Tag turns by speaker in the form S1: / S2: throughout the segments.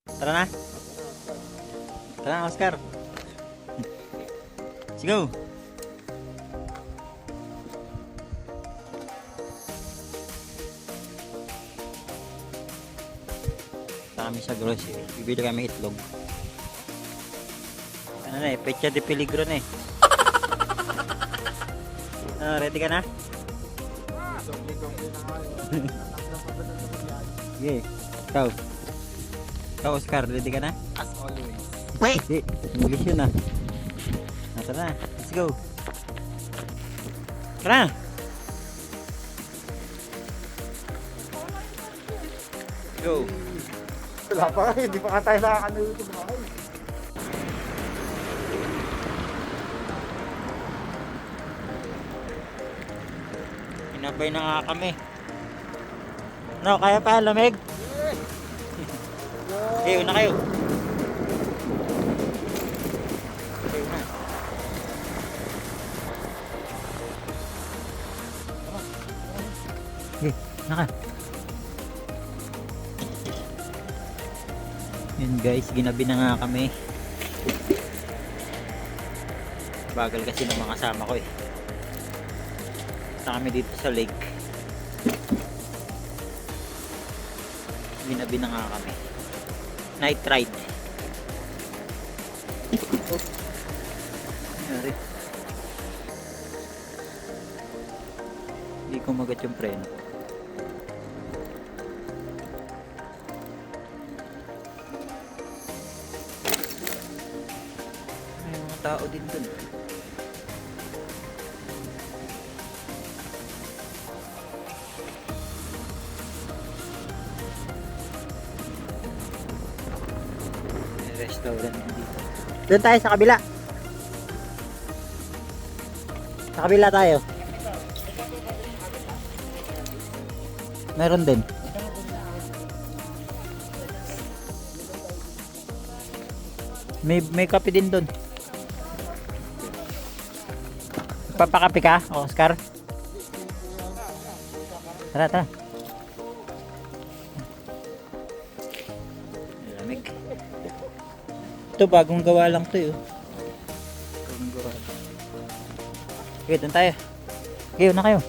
S1: Tara na. Tara na, Oscar. Let's go. Kami sa grocery. Bibili kami itlog. Ano na eh, pecha de peligro na eh. Ready ka na? Okay. Ikaw. Ikaw, Oscar, ready ka na?
S2: As always.
S1: Hindi, English yun ah. Tara na, let's go. Tara na. Go.
S2: Wala pa rin, hindi pa nga tayo nakakano ito bahay.
S1: Inabay na nga kami. No, kaya pa, lamig? Okay, una kayo. Okay, una. Okay, naka. Yun guys, ginabi na nga kami. Bagal kasi ng mga kasama ko eh. Basta kami dito sa lake. Ginabi na nga kami. Night ride. Oh. Nangyari. Hindi kumagat yung preno. May mga tao din dun. Restaurant dito. Doon tayo sa kabila. Sa kabila tayo. Meron din. May kape din doon. Papakape ka, Oscar? Tara, tara. Lamig. Ito, bagong gawa lang to yun. Bagong gawa lang. Okay, doon tayo. Okay, una kayo.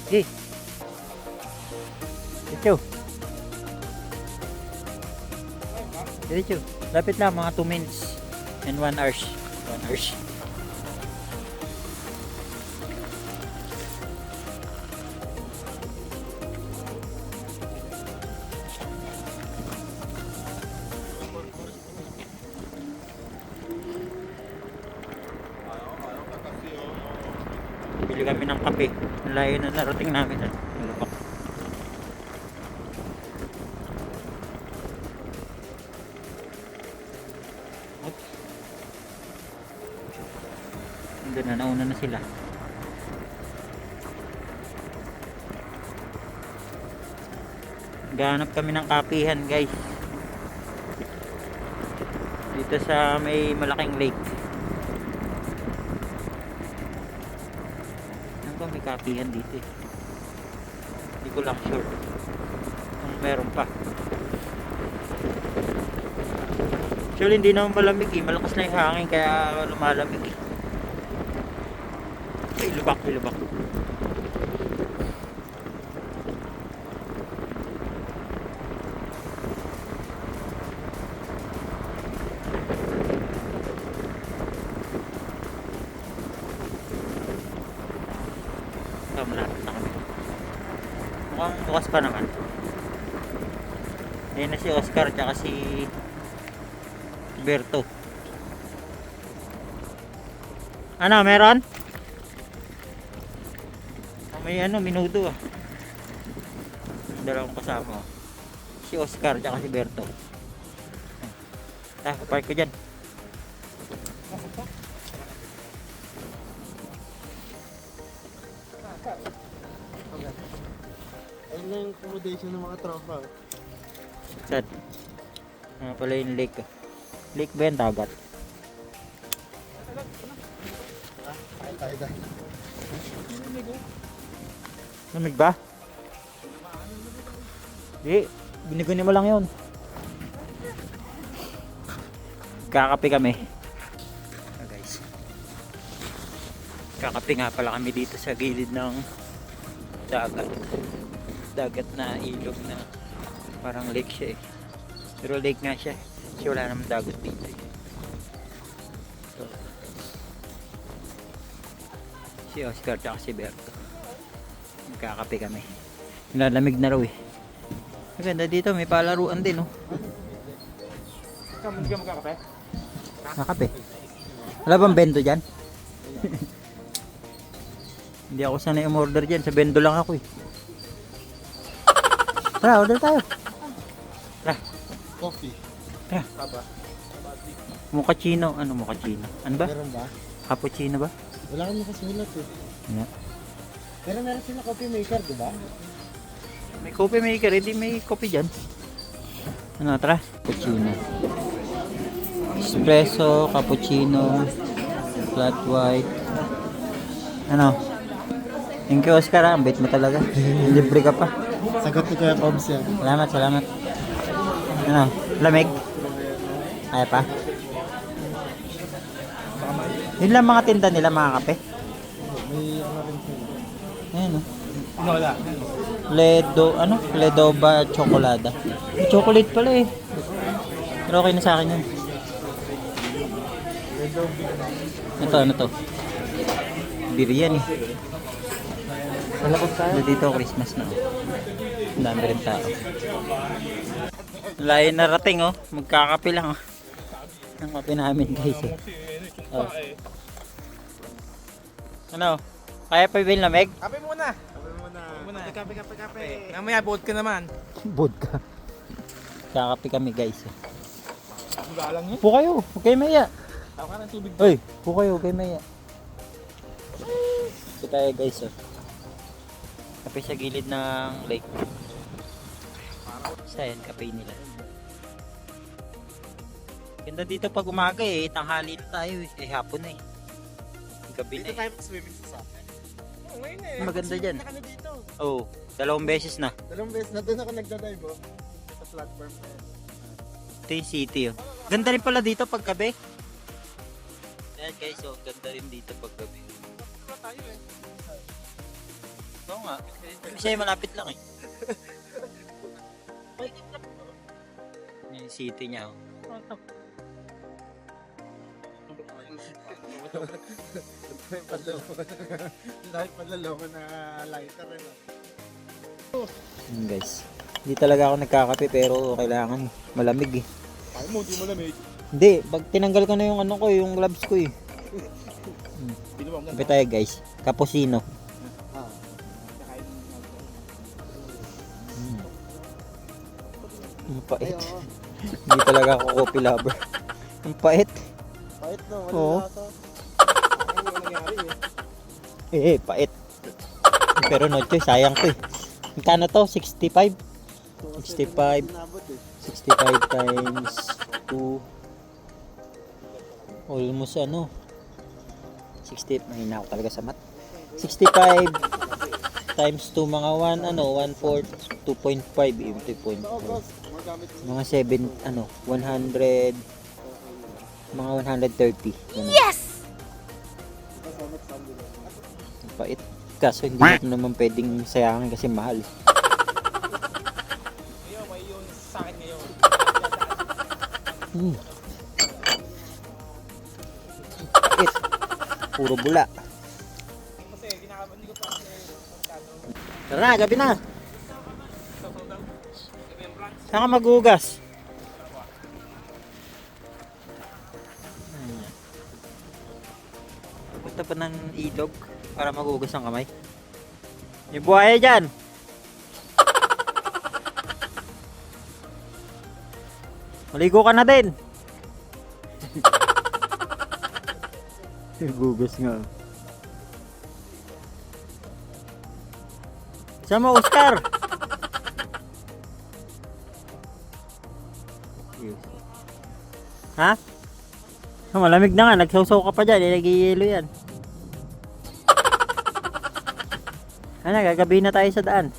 S1: Okay. Diretso. Diretso. Lapit lang, mga 2 minutes. And 1 hour. 1 hour. Bili kami ng kape. Ang layo na narating namin. Lubak. Oops. Doon na, nauna na sila. Gahanap kami ng kapihan guys. Dito sa may malaking lake. May kapihan dito eh. Hindi ko lang sure kung meron pa. Actually hindi naman malamig eh. Malakas na yung hangin kaya lumalamig eh. Ay lubak, ay lubak. Malapit na kami. Mukhang bukas pa naman. Ayan na si Oscar tsaka si Berto. Ano, meron? May ano, minuto ah. Dalawang kasama. Si Oscar tsaka si Berto. Park ko dyan.
S2: Ayun na yung accommodation ng mga tropa.
S1: Saan? Pala yung lake. Lake ba yan? Dagat?
S2: Tayo tayo.
S1: Lamig ba? Di. Biniguni mo lang yun. Kakape kami. Guys. Kakape nga pala kami dito sa gilid ng dagat. Dagat na ilog na parang lake siya eh. Pero lake nga siya. Kasi wala naman dagat dito eh. So, si Oscar tsaka si Berto. Magkakape kami. Nilalamig na raw eh. Maganda dito, may palaruan din oh.
S2: Hindi ka magkakape?
S1: Nakape. Wala bang bendo dyan? Hindi ako sanay umorder dyan. Sa bendo lang ako eh. Tara, order tayo. Tara.
S2: Coffee.
S1: Tara.
S2: Taba.
S1: Mochaccino. Ano mochaccino? Ano ba?
S2: Meron ba?
S1: Cappuccino ba?
S2: Wala kang nakasulat eh.
S1: Yeah.
S2: Pero meron sila coffee maker, di ba?
S1: May coffee maker. Hindi may coffee dyan. Ano, tara. Cappuccino. Espresso, cappuccino, flat white. Ano? Thank you, Oscar. Ang bait mo talaga. Libre ka pa.
S2: Sagot ni Kuya Poms yan.
S1: Salamat, salamat. Ano? Lamig? Kaya pa? Yun lang mga tinda nila, mga kape.
S2: May ano rin sila.
S1: Ayan o.
S2: Wala.
S1: Ledoba chocolada. May chocolate pala eh. Pero okay na sa akin yun. Ano to? Biryani.
S2: Malapot tayo.
S1: Dito Christmas na. Ang dami rin tao. Layo na rating oh. Magkakape lang oh. Ang kape namin guys eh. Oh. Ano? Kaya pa yung lamig?
S2: Kape muna. Kape. Mamaya boat ka naman.
S1: Vodka. Kakape kami guys eh.
S2: Galang yun.
S1: Po kayo. Huwag kayo maya.
S2: Tama ka ng tubig.
S1: Uy, po kayo. Huwag kayo maya. Ito tayo guys oh. Kape sa gilid ng lake. Sayan, kape nila. Ganda dito pag umaga eh. Tanghali na tayo eh. Hapon na eh. Gabi na
S2: Dito
S1: eh.
S2: tayo mag-swimming sa akin. Oo, ngayon eh.
S1: Maganda dyan.
S2: Na kami dito.
S1: Oh, 2 beses na.
S2: Dalawang beses na doon ako nagdadive oh. Sa platform na yun.
S1: Ito yung city oh. Ganda rin pala dito pag gabi. Ayan guys oh, ganda rin dito pag gabi.
S2: Wala tayo eh.
S1: Oo nga. Kasi malapit lang eh. Yan yung city niya oh.
S2: Dahil padaloko na lighter eh.
S1: Ayan guys. Hindi talaga ako nagkakape pero kailangan malamig eh.
S2: Ay mo, hindi mo lamig.
S1: Hindi, pag tinanggal ko na yung ano ko, yung gloves ko eh.
S2: Dito ba ang
S1: Kape tayo guys. Cappuccino.
S2: Ah.
S1: Ang pait. Hindi talaga ako coffee lover. Ang pait.
S2: Pahit no,
S1: Oo.
S2: wala lasa. Ano yung nangyari eh.
S1: Pait. Pero no choice, sayang to eh. Magkano to? 65? 65.
S2: Inabot eh.
S1: 65 times 2. Almost ano. 60. Mahina ako talaga sa math. 65 times 2 mga 1 ano 1/4 2.5 yung 2.5
S2: Magamit mo.
S1: mga 7 ano 100 mga 130 ganun. Ang pait kaso hindi natin naman pwedeng sayangin kasi mahal
S2: Ngayon, may yun sa akin ngayon.
S1: Pait puro bula
S2: Kasi hindi ko pa kasi magkano.
S1: tara na gabi na saan ka maghugas punta pa ng ilog para maghugas ng kamay may buhaya dyan maligo ka na din gugas nga saan mo Oscar ha? Oh, malamig na nga, nagsawsaw ka pa dyan, ilagay yelo yan. Ano, gagabi na tayo sa daan.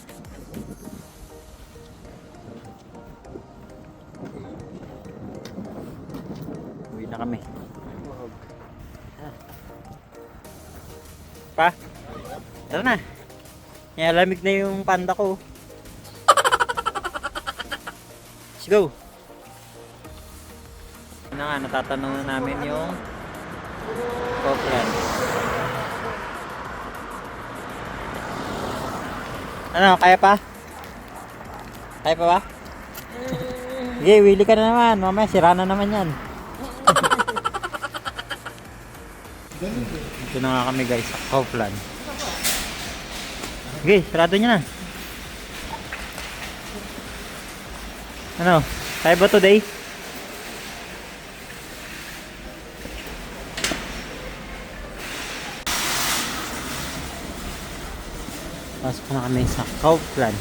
S1: na kami. Pa? Tara na. Lamig na yung panda ko. Let's go. Ano nga, natatanong na namin yung Copeland. Ano, kaya pa? Kaya pa ba? Sige, willy ka na naman. Mamaya, sira na naman yan. Ito na nga kami guys, sa Copeland. Sige, sarado nyo na. Ano, kaya ba today? Pasok na kami sa Copeland.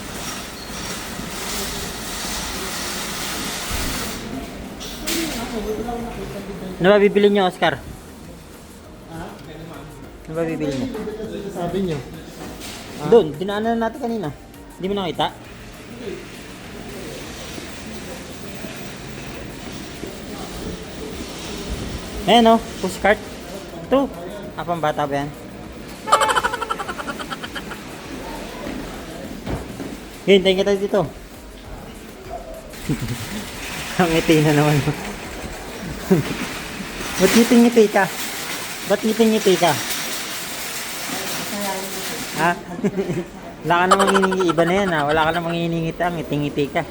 S1: Ano ba bibili nyo, Oscar? Ano ba bibili nyo?
S2: Sabi niyo.
S1: Doon, dinaanan na natin kanina. Hindi mo nakita? Ayan o, pushcart. Ito. Pang bata ba yan? Hintayin kita dito. Ang ngiti na naman mo. Ba't ngiti-ngiti ka? Ba't ngiti-ngiti ka? Ha? Wala ka namang hiningi. Iba na yan ha. Wala ka namang hiningiti. Ang ngiti-ngiti ka.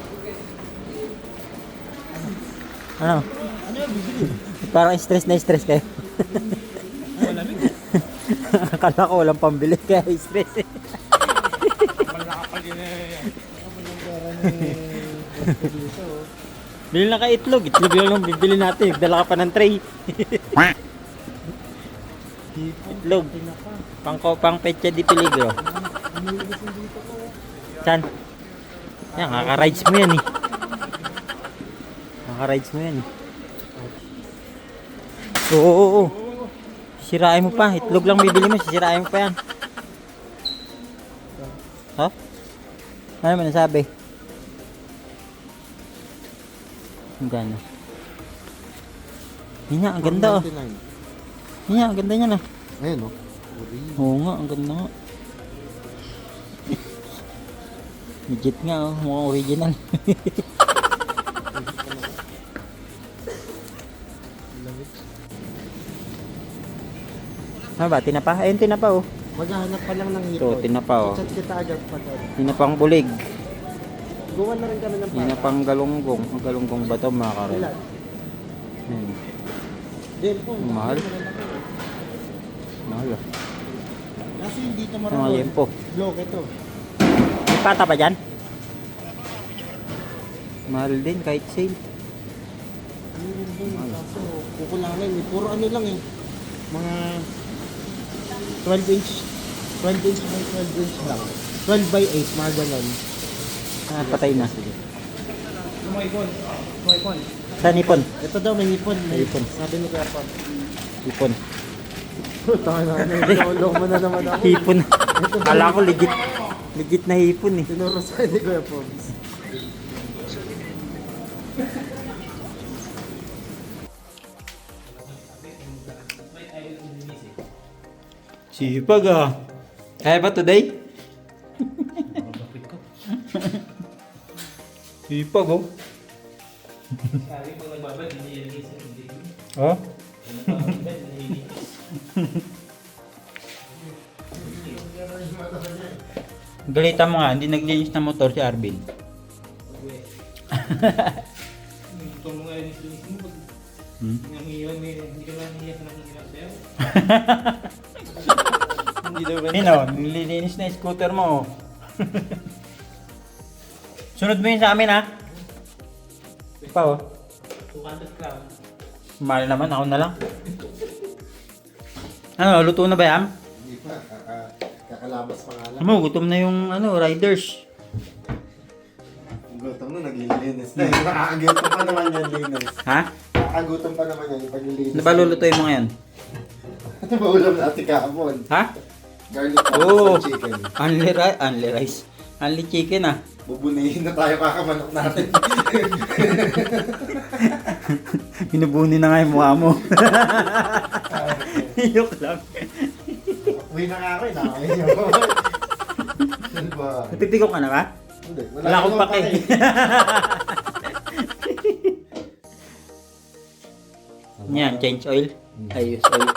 S1: Ano? Parang stress na stress kayo. Akala ko walang pambili kaya stress eh. Bili na ka itlog. Itlog lang bibili natin. Dala ka pa ng tray. Itlog. Pang petsa di peligro. Saan? Yan, kaka-rides mo yan eh. Kaka-rides mo yan eh. Oo. Sirain mo pa. Itlog lang bibili mo. Sisirain mo pa yan. Ha? Ano mo nasabi? Ang ganda. Yan nga, ang ganda oh. Yan nga, ang ganda niya na.
S2: Ayan o.
S1: Oo nga, ang ganda nga. Legit nga oh, mukhang original. Ano ba, tinapa? Ayun, tinapa oh.
S2: Maghahanap pa lang ng hipon.
S1: Ito, tinapa oh.
S2: Chat kita agad pa tayo.
S1: Tinapang bulig.
S2: Gawa na rin kami ng para.
S1: Tinapang galunggong. Ang galunggong ba ito mga karon?
S2: Ilan?
S1: Ayan.
S2: Din po.
S1: Mahal. Mahal ah.
S2: Kasi hindi ito
S1: Mga
S2: marami.
S1: lempo.
S2: Block ito.
S1: May pata ba dyan? Mahal din kahit sale.
S2: Meron din. Kaso kukulangin. Puro ano lang eh. Mga 12 inch. 12 inch by 12 inch lang. 12 by 8. Mga ganon.
S1: Ah, patay na.
S2: Lumaipon.
S1: Saan ipon?
S2: Ito daw may ipon.
S1: May ipon.
S2: Sabi ni Kuya Pam.
S1: Ipon.
S2: Tanga na. Nilolong mo na naman ako.
S1: Hipon. Kala ko legit. Legit na hipon eh.
S2: Tinuro sa ni Kuya Pam.
S1: Sipag ah. Kaya ba today? Sipag oh. Oh? Galitan mo nga, hindi naglinis ng motor si Arvin.
S3: Gusto mo nga yung linis mo pag nangiyon, hindi ka lang niya sa nakikinig sa'yo. Hindi daw ba?
S1: Nino, nililinis na yung scooter mo oh. Sunod mo yun sa amin ha. Pa oh.
S3: 200 crowd.
S1: Mahal naman, ako na lang. Ano, luto na ba yan?
S2: Hindi pa. Kakalabas pa nga lang.
S1: Ano, gutom na yung riders.
S2: Gutom na, naglilinis na. Nakakagutom pa naman yan, linis.
S1: Ha?
S2: Nakakagutom pa naman yan, yung paglilinis.
S1: Ano ba lulutuin mo ngayon?
S2: Ano ba ulam natin kahapon?
S1: Ha?
S2: Garlic powder
S1: Oo.
S2: sa chicken.
S1: Only rice. Only chicken ah.
S2: Bubunihin na tayo kakamanok natin.
S1: Binubuni na nga yung mukha mo. Iyok lang.
S2: Uwi na nga ako, nakakain niyo. Ano ba?
S1: Natitigaw ka na ba?
S2: Hindi.
S1: Wala akong pake. Yan, change oil. Ayos oil.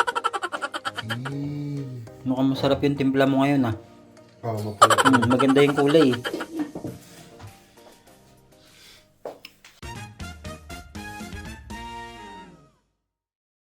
S1: Mukhang masarap yung timpla mo ngayon ah.
S2: Oo, mapulot.
S1: Maganda yung kulay eh.